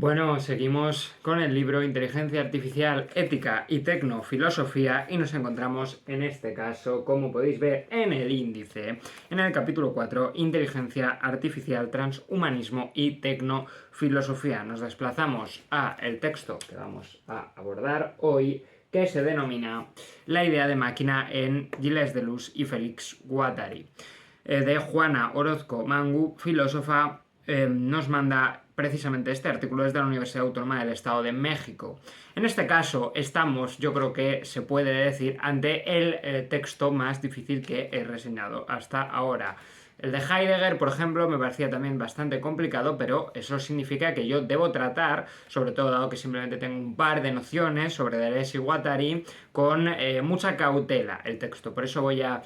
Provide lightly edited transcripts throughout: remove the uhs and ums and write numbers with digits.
Bueno, seguimos con el libro Inteligencia Artificial, Ética y Tecnofilosofía y nos encontramos en este caso, como podéis ver en el índice, en el capítulo 4, Inteligencia Artificial, Transhumanismo y Tecnofilosofía. Nos desplazamos a el texto que vamos a abordar hoy, que se denomina La idea de máquina en Gilles Deleuze y Félix Guattari, de Juana Orozco Mangu, filósofa. Nos manda precisamente este artículo desde la Universidad Autónoma del Estado de México. En este caso estamos, yo creo que se puede decir, ante el texto más difícil que he reseñado hasta ahora. El de Heidegger, por ejemplo, me parecía también bastante complicado, pero eso significa que yo debo tratar, sobre todo dado que simplemente tengo un par de nociones sobre Deleuze y Guattari, con mucha cautela el texto. Por eso voy a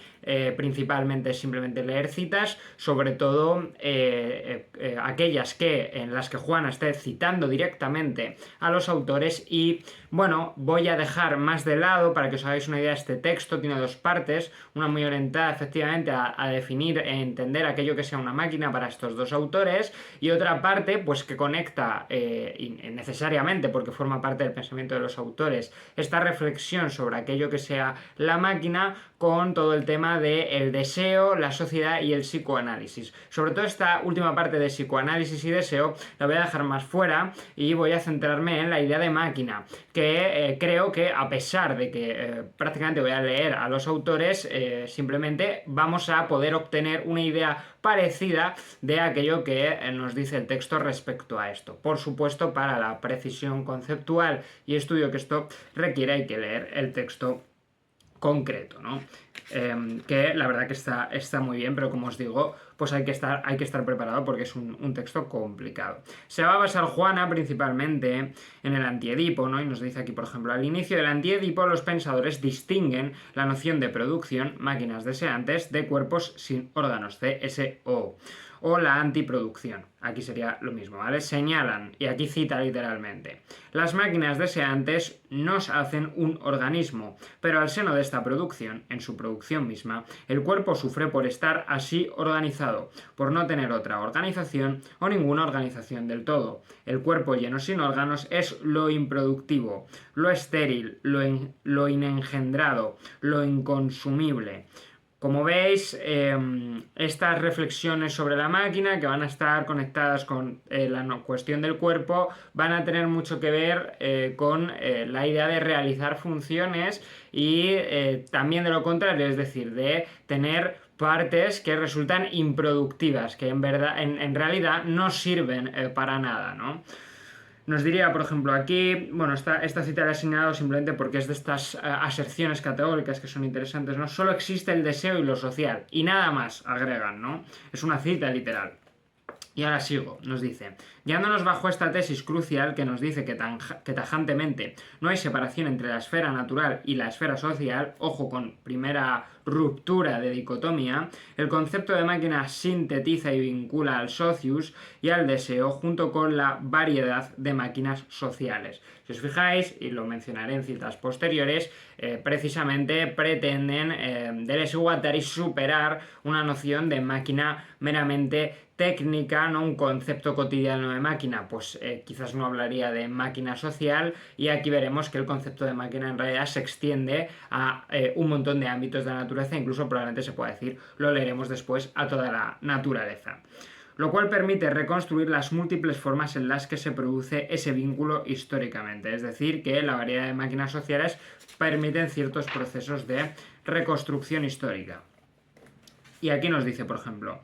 principalmente simplemente leer citas, sobre todo aquellas en las que Juana esté citando directamente a los autores. Y bueno, voy a dejar más de lado, para que os hagáis una idea, este texto tiene dos partes, una muy orientada efectivamente a definir e entender aquello que sea una máquina para estos dos autores, y otra parte pues que conecta necesariamente, porque forma parte del pensamiento de los autores, esta reflexión sobre aquello que sea la máquina con todo el tema del deseo, la sociedad y el psicoanálisis. Sobre todo esta última parte de psicoanálisis y deseo la voy a dejar más fuera y voy a centrarme en la idea de máquina, que creo que, a pesar de que prácticamente voy a leer a los autores, simplemente vamos a poder obtener una idea parecida de aquello que nos dice el texto respecto a esto. Por supuesto, para la precisión conceptual y estudio que esto requiere, hay que leer el texto concreto, ¿no? Que la verdad que está muy bien, pero como os digo, pues hay que estar preparado, porque es un texto complicado. Se va a basar Juana principalmente en el Antiedipo, ¿no? Y nos dice aquí, por ejemplo, al inicio del Antiedipo los pensadores distinguen la noción de producción, máquinas deseantes, de cuerpos sin órganos, CSO, o la antiproducción. Aquí sería lo mismo, ¿vale? Señalan, y aquí cita literalmente: las máquinas deseantes nos hacen un organismo, pero al seno de esta producción, en su producción misma, el cuerpo sufre por estar así organizado, por no tener otra organización o ninguna organización del todo. El cuerpo lleno sin órganos es lo improductivo, lo estéril, lo inengendrado, lo inconsumible. Como veis, estas reflexiones sobre la máquina, que van a estar conectadas con la cuestión del cuerpo, van a tener mucho que ver con la idea de realizar funciones y también de lo contrario, es decir, de tener partes que resultan improductivas, que en realidad no sirven para nada, ¿no? Nos diría, por ejemplo, aquí, bueno, esta cita la he señalado simplemente porque es de estas aserciones categóricas que son interesantes, ¿no? Solo existe el deseo y lo social, y nada más, agregan, ¿no? Es una cita literal. Y ahora sigo, nos dice: guiándonos bajo esta tesis crucial que nos dice que tajantemente no hay separación entre la esfera natural y la esfera social, ojo con primera ruptura de dicotomía, el concepto de máquina sintetiza y vincula al socius y al deseo junto con la variedad de máquinas sociales. Si os fijáis, y lo mencionaré en citas posteriores, precisamente pretenden Deleuze y Guattari superar una noción de máquina meramente técnica, ¿no? Un concepto cotidiano de máquina, pues quizás no hablaría de máquina social, y aquí veremos que el concepto de máquina en realidad se extiende a un montón de ámbitos de la naturaleza, incluso probablemente se pueda decir, lo leeremos después, a toda la naturaleza. Lo cual permite reconstruir las múltiples formas en las que se produce ese vínculo históricamente, es decir, que la variedad de máquinas sociales permiten ciertos procesos de reconstrucción histórica. Y aquí nos dice, por ejemplo: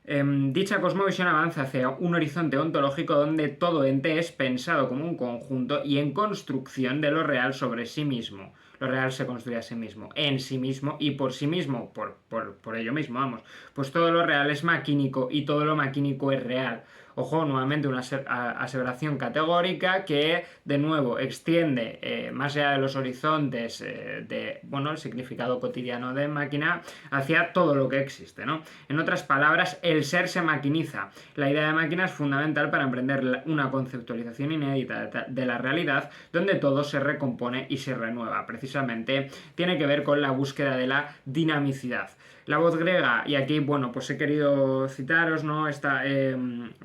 dicha cosmovisión avanza hacia un horizonte ontológico donde todo ente es pensado como un conjunto y en construcción de lo real sobre sí mismo. Lo real se construye a sí mismo, en sí mismo y por sí mismo, por ello mismo, vamos. Pues todo lo real es maquínico y todo lo maquínico es real. Ojo, nuevamente una aseveración categórica que, de nuevo, extiende más allá de los horizontes de, bueno, el significado cotidiano de máquina hacia todo lo que existe, ¿no? En otras palabras, el ser se maquiniza. La idea de máquina es fundamental para emprender una conceptualización inédita de la realidad, donde todo se recompone y se renueva. Precisamente tiene que ver con la búsqueda de la dinamicidad. La voz griega, y aquí, bueno, pues he querido citaros, ¿no?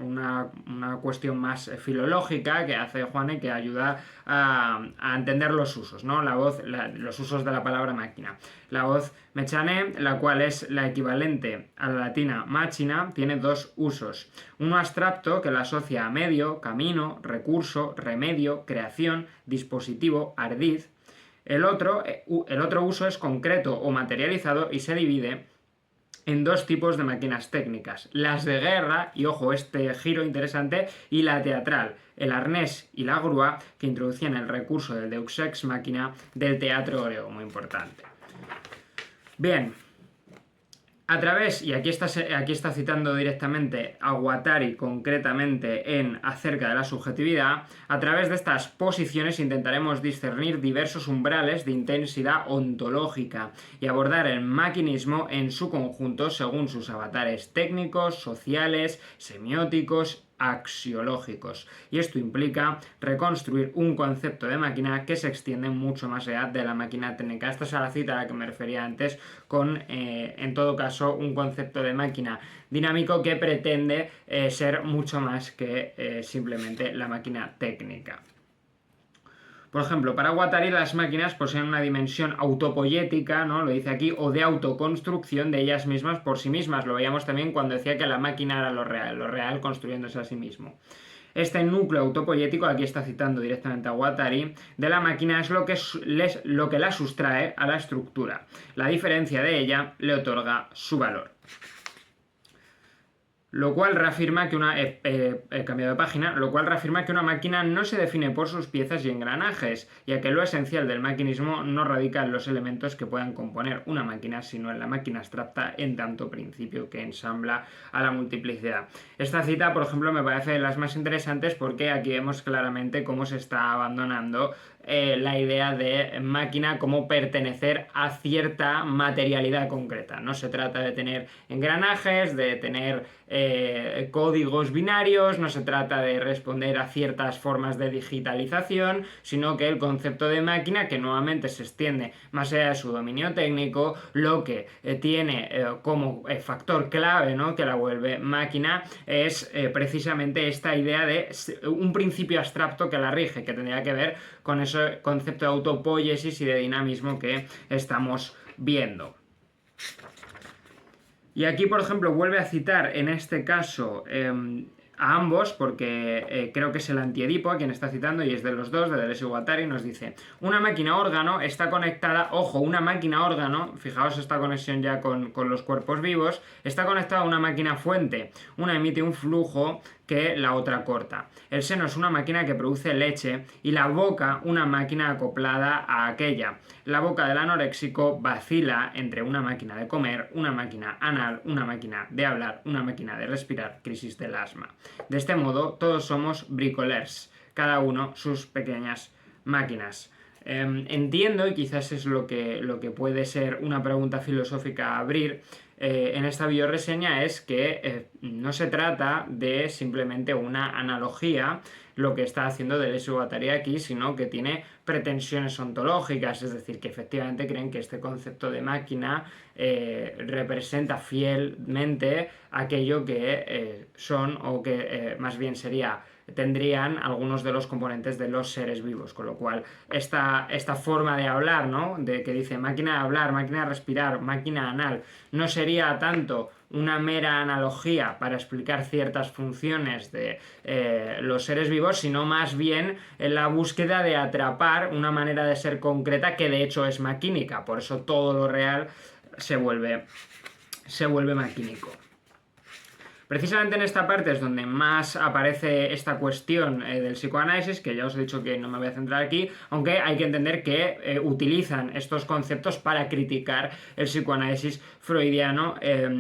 Una una cuestión más filológica que hace Juan y que ayuda a entender los usos, ¿no? Los usos de la palabra máquina. La voz mechané, la cual es la equivalente a la latina machina, tiene dos usos. Uno abstracto que la asocia a medio, camino, recurso, remedio, creación, dispositivo, ardid. El otro uso es concreto o materializado y se divide en dos tipos de máquinas técnicas, las de guerra, y ojo, este giro interesante, y la teatral, el arnés y la grúa, que introducían el recurso del deus ex machina del teatro griego, muy importante. Bien, a través, y aquí está citando directamente a Guattari concretamente en Acerca de la subjetividad, a través de estas posiciones intentaremos discernir diversos umbrales de intensidad ontológica y abordar el maquinismo en su conjunto según sus avatares técnicos, sociales, semióticos, axiológicos. Y esto implica reconstruir un concepto de máquina que se extiende mucho más allá de la máquina técnica. Esta es la cita a la que me refería antes con, en todo caso, un concepto de máquina dinámico que pretende ser mucho más que simplemente la máquina técnica. Por ejemplo, para Guattari las máquinas poseen una dimensión autopoyética, ¿no? Lo dice aquí, o de autoconstrucción de ellas mismas por sí mismas. Lo veíamos también cuando decía que la máquina era lo real construyéndose a sí mismo. Este núcleo autopoyético, aquí está citando directamente a Guattari, de la máquina es lo que la sustrae a la estructura. La diferencia de ella le otorga su valor. Lo cual reafirma que he cambiado de página, lo cual reafirma que una máquina no se define por sus piezas y engranajes, ya que lo esencial del maquinismo no radica en los elementos que puedan componer una máquina, sino en la máquina abstracta en tanto principio que ensambla a la multiplicidad. Esta cita, por ejemplo, me parece de las más interesantes porque aquí vemos claramente cómo se está abandonando la idea de máquina como pertenecer a cierta materialidad concreta. No se trata de tener engranajes, de tener códigos binarios, no se trata de responder a ciertas formas de digitalización, sino que el concepto de máquina, que nuevamente se extiende más allá de su dominio técnico, lo que tiene como factor clave, ¿no?, que la vuelve máquina, es precisamente esta idea de un principio abstracto que la rige, que tendría que ver con ese concepto de autopoiesis y de dinamismo que estamos viendo. Y aquí, por ejemplo, vuelve a citar en este caso a ambos, porque creo que es el Antiedipo a quien está citando, y es de los dos, de Deleuze y Guattari. Nos dice: una máquina órgano está conectada, ojo, una máquina órgano, fijaos esta conexión ya con los cuerpos vivos, está conectada a una máquina fuente, una emite un flujo que la otra corta. El seno es una máquina que produce leche y la boca una máquina acoplada a aquella. La boca del anoréxico vacila entre una máquina de comer, una máquina anal, una máquina de hablar, una máquina de respirar, crisis del asma. De este modo, todos somos bricoleurs, cada uno sus pequeñas máquinas. Entiendo, y quizás es lo que puede ser una pregunta filosófica a abrir en esta bioreseña, es que no se trata de simplemente una analogía lo que está haciendo Deleuze y Guattari aquí, sino que tiene pretensiones ontológicas, es decir, que efectivamente creen que este concepto de máquina representa fielmente aquello que son, o que más bien tendrían algunos de los componentes de los seres vivos, con lo cual esta forma de hablar, ¿no?, de que dice máquina de hablar, máquina de respirar, máquina anal, no sería tanto una mera analogía para explicar ciertas funciones de los seres vivos, sino más bien en la búsqueda de atrapar una manera de ser concreta que de hecho es maquínica. Por eso todo lo real se vuelve maquínico. Precisamente en esta parte es donde más aparece esta cuestión del psicoanálisis, que ya os he dicho que no me voy a centrar aquí, aunque hay que entender que utilizan estos conceptos para criticar el psicoanálisis freudiano,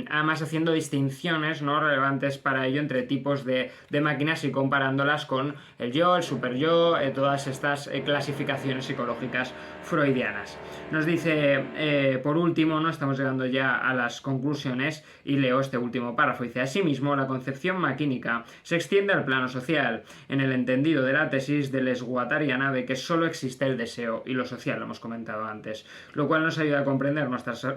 además haciendo distinciones, ¿no?, relevantes para ello entre tipos de máquinas y comparándolas con el yo, el superyo, todas estas clasificaciones psicológicas freudianas. Nos dice, por último, ¿no?, estamos llegando ya a las conclusiones, y leo este último párrafo, dice: asimismo, capitalismo, la concepción maquínica se extiende al plano social, en el entendido de la tesis del esguatariana de que solo existe el deseo y lo social, lo hemos comentado antes, lo cual nos ayuda a comprender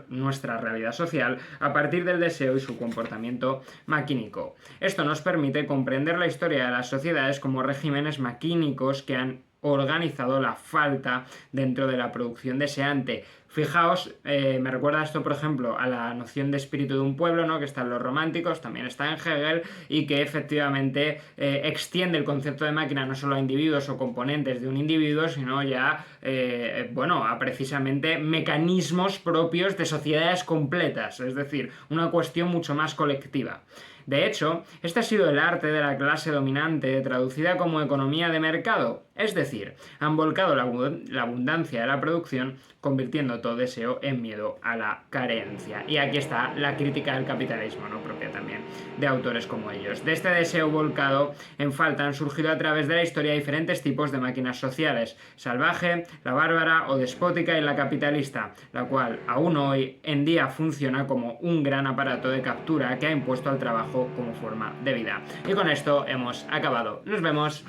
nuestra realidad social a partir del deseo y su comportamiento maquínico. Esto nos permite comprender la historia de las sociedades como regímenes maquínicos que han organizado la falta dentro de la producción deseante. Fijaos, me recuerda esto, por ejemplo, a la noción de espíritu de un pueblo, ¿no? Que están los románticos, también está en Hegel, y que efectivamente extiende el concepto de máquina no solo a individuos o componentes de un individuo, sino ya, a precisamente mecanismos propios de sociedades completas, es decir, una cuestión mucho más colectiva. De hecho, este ha sido el arte de la clase dominante, traducida como economía de mercado, es decir, han volcado la abundancia de la producción, convirtiendo todo deseo en miedo a la carencia. Y aquí está la crítica del capitalismo, ¿no? Propia también de autores como ellos. De este deseo volcado en falta han surgido a través de la historia diferentes tipos de máquinas sociales: salvaje, la bárbara o despótica y la capitalista, la cual aún hoy en día funciona como un gran aparato de captura que ha impuesto al trabajo como forma de vida. Y con esto hemos acabado. Nos vemos.